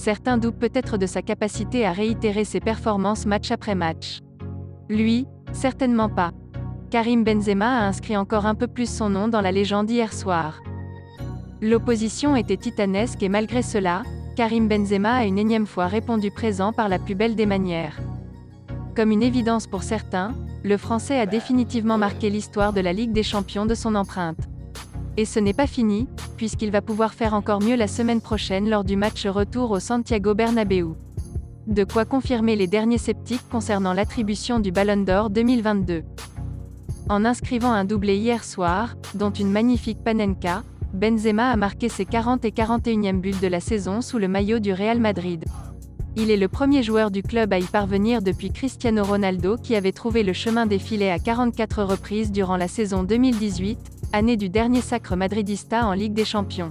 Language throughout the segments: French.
Certains doutent peut-être de sa capacité à réitérer ses performances match après match. Lui, certainement pas. Karim Benzema a inscrit encore un peu plus son nom dans la légende hier soir. L'opposition était titanesque et malgré cela, Karim Benzema a une énième fois répondu présent par la plus belle des manières. Comme une évidence pour certains, le Français a définitivement marqué l'histoire de la Ligue des Champions de son empreinte. Et ce n'est pas fini, puisqu'il va pouvoir faire encore mieux la semaine prochaine lors du match retour au Santiago Bernabéu. De quoi confirmer les derniers sceptiques concernant l'attribution du Ballon d'Or 2022. En inscrivant un doublé hier soir, dont une magnifique Panenka, Benzema a marqué ses 40 et 41e buts de la saison sous le maillot du Real Madrid. Il est le premier joueur du club à y parvenir depuis Cristiano Ronaldo qui avait trouvé le chemin des filets à 44 reprises durant la saison 2018, année du dernier sacre madridista en Ligue des Champions.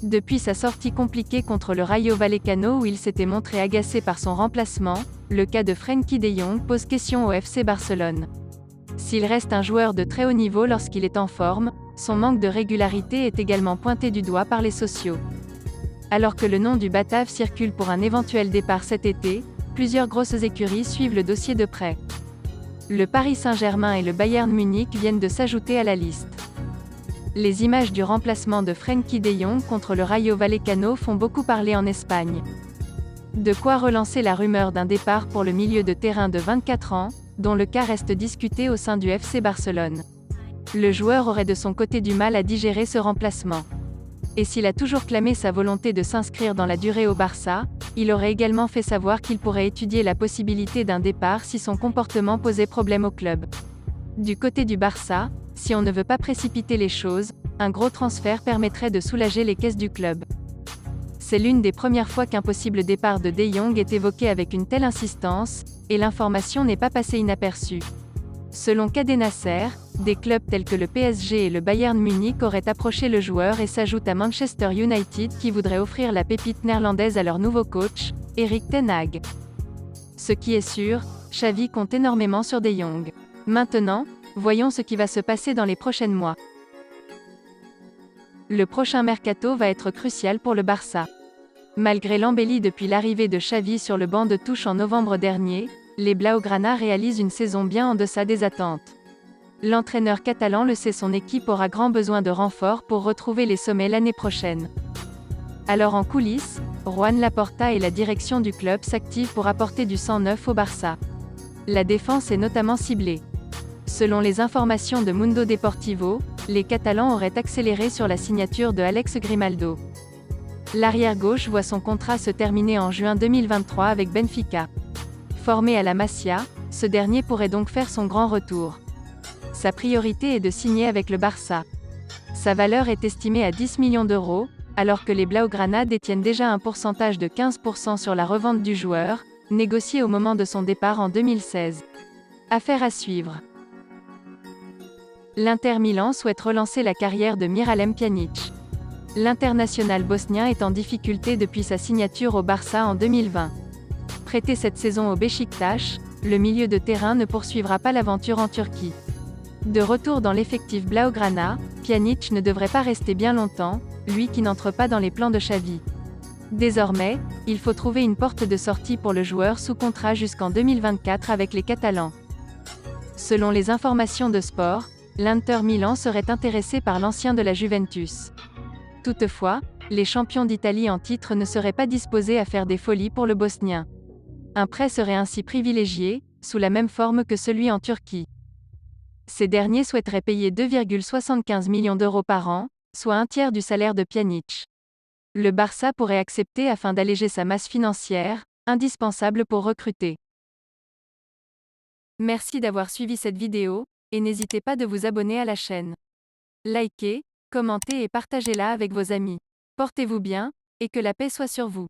Depuis sa sortie compliquée contre le Rayo Vallecano où il s'était montré agacé par son remplacement, le cas de Frenkie de Jong pose question au FC Barcelone. S'il reste un joueur de très haut niveau lorsqu'il est en forme, son manque de régularité est également pointé du doigt par les sociaux. Alors que le nom du Batave circule pour un éventuel départ cet été, plusieurs grosses écuries suivent le dossier de près. Le Paris Saint-Germain et le Bayern Munich viennent de s'ajouter à la liste. Les images du remplacement de Frenkie de Jong contre le Rayo Vallecano font beaucoup parler en Espagne. De quoi relancer la rumeur d'un départ pour le milieu de terrain de 24 ans, dont le cas reste discuté au sein du FC Barcelone. Le joueur aurait de son côté du mal à digérer ce remplacement. Et s'il a toujours clamé sa volonté de s'inscrire dans la durée au Barça, il aurait également fait savoir qu'il pourrait étudier la possibilité d'un départ si son comportement posait problème au club. Du côté du Barça, si on ne veut pas précipiter les choses, un gros transfert permettrait de soulager les caisses du club. C'est l'une des premières fois qu'un possible départ de De Jong est évoqué avec une telle insistance, et l'information n'est pas passée inaperçue. Selon Cadena Ser, des clubs tels que le PSG et le Bayern Munich auraient approché le joueur et s'ajoutent à Manchester United qui voudrait offrir la pépite néerlandaise à leur nouveau coach, Erik ten Hag. Ce qui est sûr, Xavi compte énormément sur De Jong. Maintenant, voyons ce qui va se passer dans les prochains mois. Le prochain mercato va être crucial pour le Barça. Malgré l'embellie depuis l'arrivée de Xavi sur le banc de touche en novembre dernier, les Blaugrana réalisent une saison bien en deçà des attentes. L'entraîneur catalan le sait, son équipe aura grand besoin de renforts pour retrouver les sommets l'année prochaine. Alors en coulisses, Juan Laporta et la direction du club s'activent pour apporter du sang neuf au Barça. La défense est notamment ciblée. Selon les informations de Mundo Deportivo, les Catalans auraient accéléré sur la signature de Alex Grimaldo. L'arrière-gauche voit son contrat se terminer en juin 2023 avec Benfica. Formé à la Masia, ce dernier pourrait donc faire son grand retour. Sa priorité est de signer avec le Barça. Sa valeur est estimée à 10 millions d'euros, alors que les Blaugrana détiennent déjà un pourcentage de 15% sur la revente du joueur, négocié au moment de son départ en 2016. Affaire à suivre. L'Inter Milan souhaite relancer la carrière de Miralem Pjanic. L'international bosnien est en difficulté depuis sa signature au Barça en 2020. Prêté cette saison au Beşiktaş, le milieu de terrain ne poursuivra pas l'aventure en Turquie. De retour dans l'effectif Blaugrana, Pjanic ne devrait pas rester bien longtemps, lui qui n'entre pas dans les plans de Xavi. Désormais, il faut trouver une porte de sortie pour le joueur sous contrat jusqu'en 2024 avec les Catalans. Selon les informations de Sport, l'Inter Milan serait intéressé par l'ancien de la Juventus. Toutefois, les champions d'Italie en titre ne seraient pas disposés à faire des folies pour le Bosnien. Un prêt serait ainsi privilégié, sous la même forme que celui en Turquie. Ces derniers souhaiteraient payer 2,75 millions d'euros par an, soit un tiers du salaire de Pjanic. Le Barça pourrait accepter afin d'alléger sa masse financière, indispensable pour recruter. Merci d'avoir suivi cette vidéo, et n'hésitez pas de vous abonner à la chaîne. Likez, commentez et partagez-la avec vos amis. Portez-vous bien, et que la paix soit sur vous.